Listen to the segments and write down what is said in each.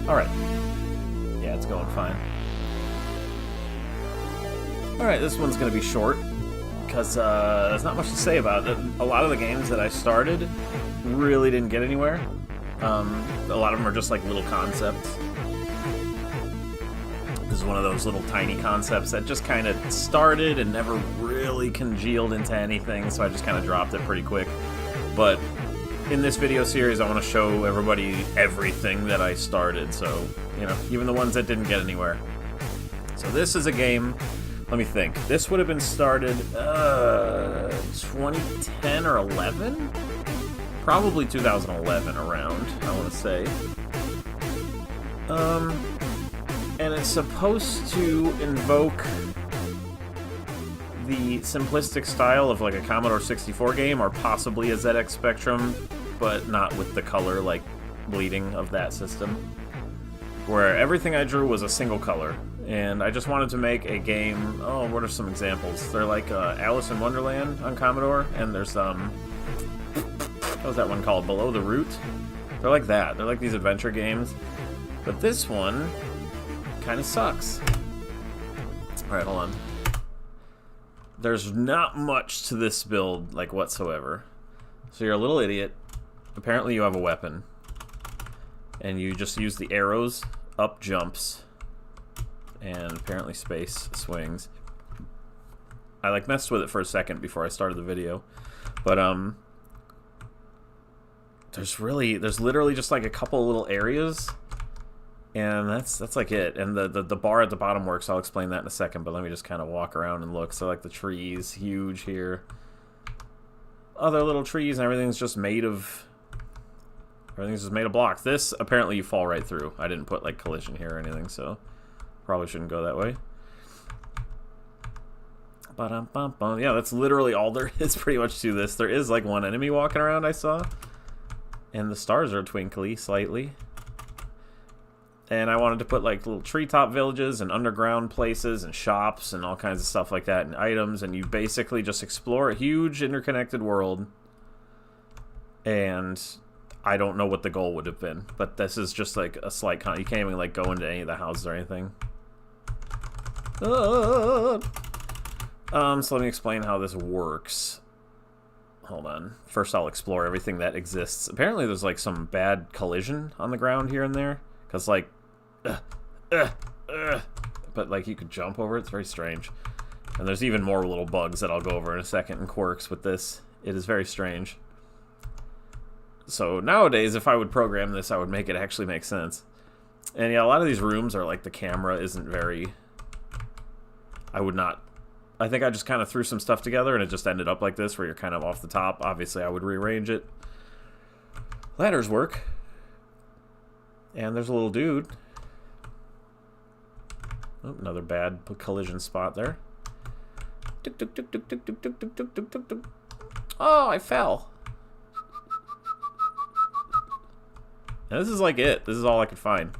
Alright. Yeah, it's going fine. Alright, this one's going to be short, because there's not much to say about it. A lot of the games that I started really didn't get anywhere. A lot of them are just like little concepts. This is one of those little tiny concepts that just kind of started and never really congealed into anything, so I just kind of dropped it pretty quick. But in this video series, I want to show everybody everything that I started, so, you know, even the ones that didn't get anywhere. So this is a game, let me think, this would have been started 2010 or 11? Probably 2011 around, I want to say. And it's supposed to invoke the simplistic style of like a Commodore 64 game, or possibly a ZX Spectrum, but not with the color, like, bleeding of that system. Where everything I drew was a single color, and I just wanted to make a game. Oh, what are some examples? They're like Alice in Wonderland on Commodore, and there's what was that one called? Below the Root? They're like that. They're like these adventure games. But this one kind of sucks. Alright, hold on. There's not much to this build, like, whatsoever. So you're a little idiot. Apparently you have a weapon. And you just use the arrows, up jumps, and apparently space swings. I, like, messed with it for a second before I started the video. But, there's literally just, like, a couple little areas. And that's like it. And the bar at the bottom works. I'll explain that in a second, but let me just kind of walk around and look. So, like, the trees, huge here. Other little trees, and everything's just made of blocks. This, apparently you fall right through. I didn't put, like, collision here or anything, so probably shouldn't go that way. Ba-dum-bum-bum. Yeah, that's literally all there is pretty much to this. There is, like, one enemy walking around I saw. And the stars are twinkly slightly. And I wanted to put, like, little treetop villages and underground places and shops and all kinds of stuff like that and items. And you basically just explore a huge interconnected world. And I don't know what the goal would have been. But this is just, like, a slight you can't even, like, go into any of the houses or anything. So let me explain how this works. Hold on. First I'll explore everything that exists. Apparently there's, like, some bad collision on the ground here and there. Because, like, but, like, you could jump over it. It's very strange. And there's even more little bugs that I'll go over in a second and quirks with this. It is very strange. So nowadays, if I would program this, I would make it actually make sense. And yeah, a lot of these rooms are like the camera isn't very... I think I just kind of threw some stuff together and it just ended up like this, where you're kind of off the top. Obviously, I would rearrange it. Ladders work. And there's a little dude. Oh, another bad collision spot there. Oh, I fell. And this is like it. This is all I could find.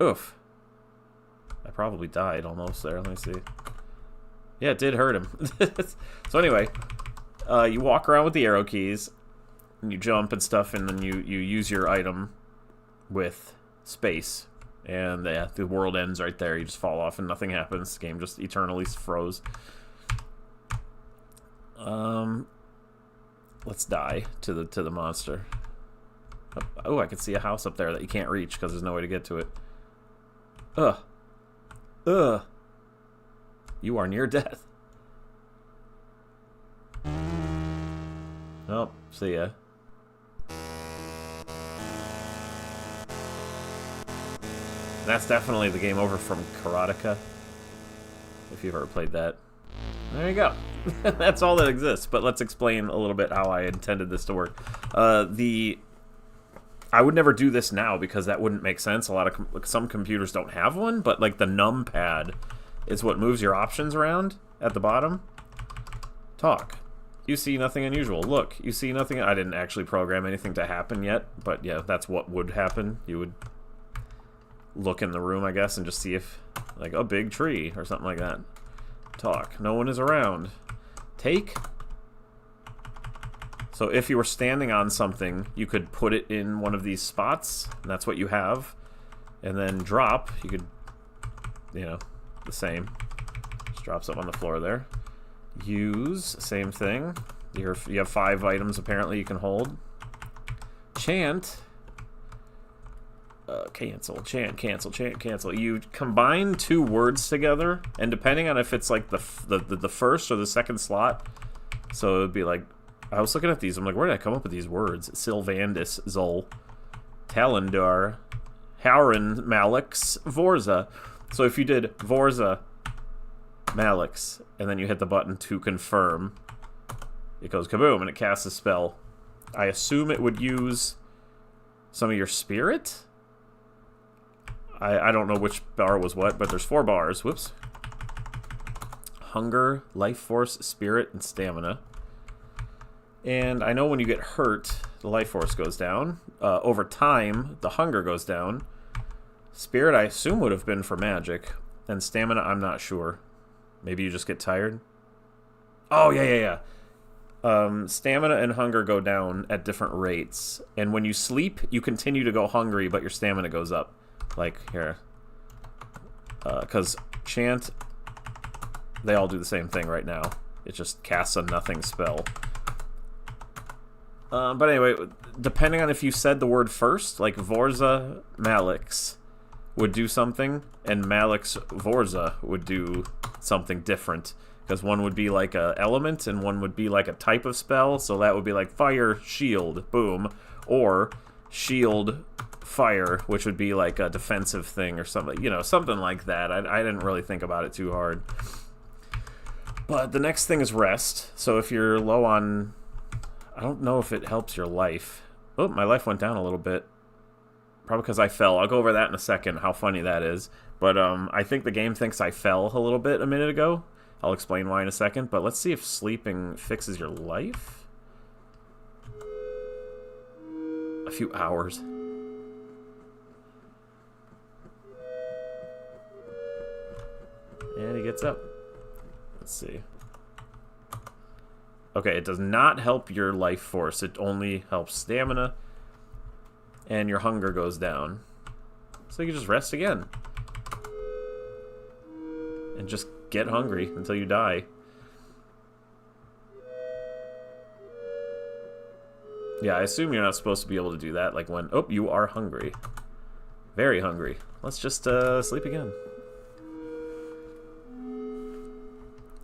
Oof. I probably died almost there. Let me see. Yeah, it did hurt him. So anyway, you walk around with the arrow keys, and you jump and stuff, and then you use your item with space. And the world ends right there. You just fall off and nothing happens. The game just eternally froze. Let's die to the monster. Oh, I can see a house up there that you can't reach because there's no way to get to it. Ugh. You are near death. Oh, see ya. That's definitely the game over from Karateka, if you've ever played that. There you go. That's all that exists, but let's explain a little bit how I intended this to work. I would never do this now because that wouldn't make sense. Some computers don't have one, but like the numpad is what moves your options around at the bottom. Talk. You see nothing unusual. Look, you see nothing. I didn't actually program anything to happen yet, but yeah, that's what would happen. You would look in the room, I guess, and just see if, like, a big tree or something like that. Talk. No one is around. Take. So if you were standing on something, you could put it in one of these spots, and that's what you have. And then drop, you could, you know, the same. Just drop something on the floor there. Use, same thing. You have 5 items apparently you can hold. Chant. Cancel, chant, cancel, chant, cancel. You combine 2 words together, and depending on if it's like the first or the second slot, so it would be like, I was looking at these, I'm like, where did I come up with these words? Sylvandus, Zol, Talendar, Hauran, Malix, Vorza. So if you did Vorza, Malix, and then you hit the button to confirm, it goes kaboom, and it casts a spell. I assume it would use some of your spirit? I don't know which bar was what, but there's 4 bars. Whoops. Hunger, life force, spirit, and stamina. And I know when you get hurt, the life force goes down. Over time, the hunger goes down. Spirit, I assume, would have been for magic. And stamina, I'm not sure. Maybe you just get tired? Oh, yeah. Stamina and hunger go down at different rates. And when you sleep, you continue to go hungry, but your stamina goes up. Like, here. Because chant, they all do the same thing right now. It just casts a nothing spell. But anyway, depending on if you said the word first, like Vorza Malix would do something, and Malix Vorza would do something different. Because one would be like a element, and one would be like a type of spell, so that would be like fire, shield, boom, or shield, fire, which would be like a defensive thing or something, you know, something like that. I didn't really think about it too hard. But the next thing is rest. So if you're low on, I don't know if it helps your life. Oh, my life went down a little bit. Probably because I fell. I'll go over that in a second, how funny that is. But I think the game thinks I fell a little bit a minute ago. I'll explain why in a second. But let's see if sleeping fixes your life. A few hours. And he gets up. Let's see. Okay, it does not help your life force. It only helps stamina. And your hunger goes down. So you can just rest again. And just get hungry until you die. Yeah, I assume you're not supposed to be able to do that. Like when, oh, you are hungry. Very hungry. Let's just sleep again.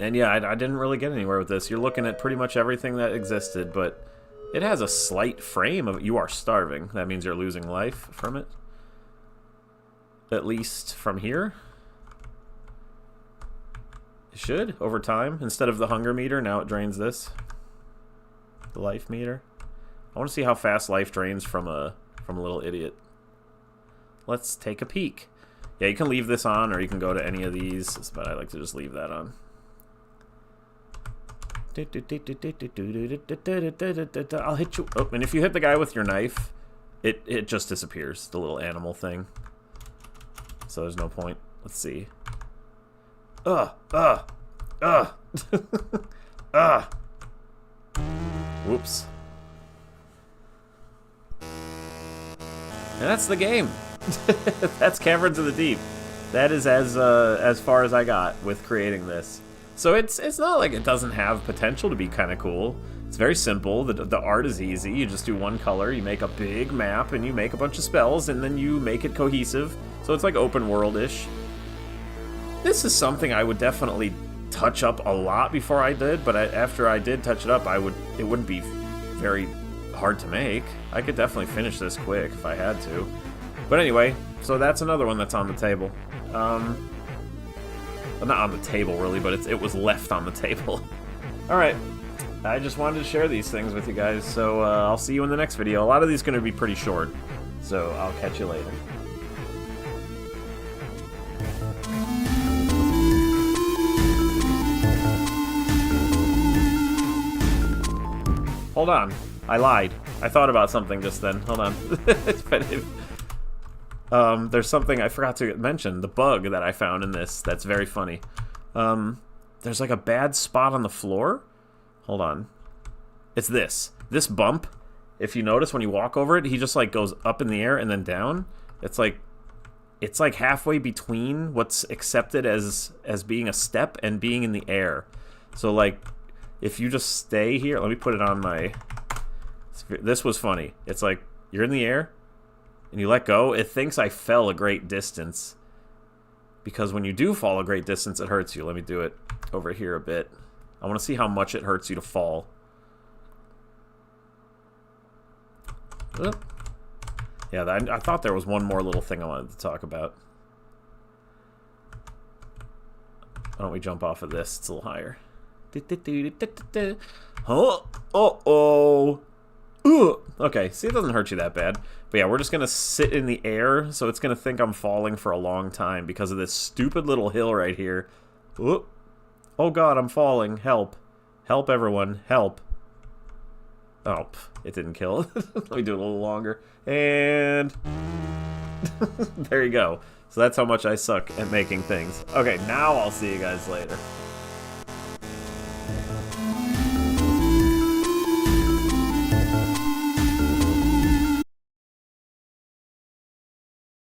And yeah, I didn't really get anywhere with this. You're looking at pretty much everything that existed, but it has a slight frame of you are starving. That means you're losing life from it. At least from here. It should, over time. Instead of the hunger meter, now it drains this. The life meter. I want to see how fast life drains from a little idiot. Let's take a peek. Yeah, you can leave this on, or you can go to any of these, but I like to just leave that on. I'll hit you. Oh, and if you hit the guy with your knife, it just disappears, the little animal thing. So there's no point. Let's see. Whoops. And that's the game. That's Caverns of the Deep. That is as far as I got with creating this. So it's not like it doesn't have potential to be kind of cool. It's very simple. The art is easy. You just do one color, you make a big map, and you make a bunch of spells, and then you make it cohesive. So it's like open world-ish. This is something I would definitely touch up a lot before I did, but after I did touch it up, it wouldn't be very hard to make. I could definitely finish this quick if I had to. But anyway, so that's another one that's on the table. Well, not on the table, really, but it was left on the table. Alright, I just wanted to share these things with you guys, so I'll see you in the next video. A lot of these are going to be pretty short, so I'll catch you later. Hold on. I lied. I thought about something just then. Hold on. There's something I forgot to mention, the bug that I found in this that's very funny. There's like a bad spot on the floor. Hold on. It's this. This bump, if you notice when you walk over it, he just like goes up in the air and then down. It's like halfway between what's accepted as being a step and being in the air. So like if you just stay here, let me put it on my... This was funny. It's like you're in the air and you let go. It thinks I fell a great distance, because when you do fall a great distance, it hurts you. Let me do it over here a bit. I want to see how much it hurts you to fall. Yeah, I thought there was one more little thing I wanted to talk about. Why don't we jump off of this? It's a little higher. Oh. Okay, see, it doesn't hurt you that bad. But yeah, we're just going to sit in the air, so it's going to think I'm falling for a long time because of this stupid little hill right here. Oh god, I'm falling. Help. Help, everyone. Help. Oh, it didn't kill. Let me do it a little longer. And... there you go. So that's how much I suck at making things. Okay, now I'll see you guys later.